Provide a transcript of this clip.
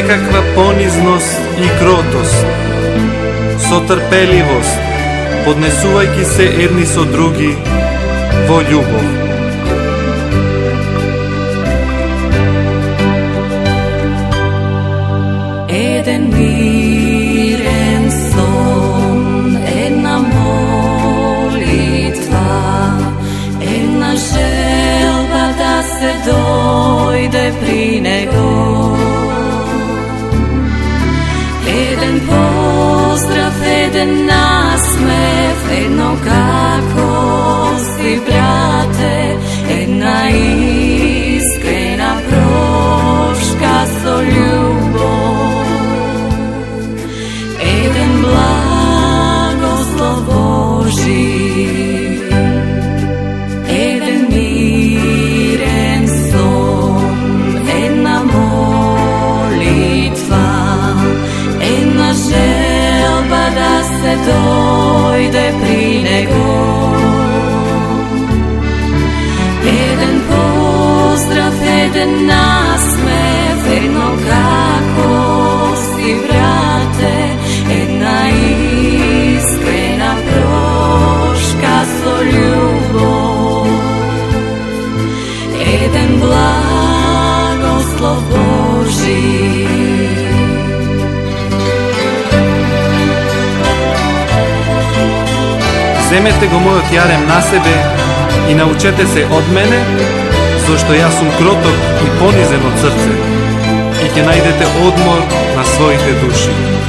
секаква понизност и кротост, со трпеливост, поднесувајќи се едни со други во љубов. Еден мирен сон, една молитва, една желба да се дојде при него. Еден поздрав, еден насмев, едно како си, брате, една искрена прошка со љубов. Еден благослов Божи, еден мирен сон, една молитва, една желба да се дојде при него. Еден поздрав, еден насмев, едно како си, брате, една искрена прошка со љубов. Еден благослов Божи. Земете го мојот јарем на себе и научете се од мене, зашто јас сум кроток и понизен од срце, и ќе најдете одмор на своите души.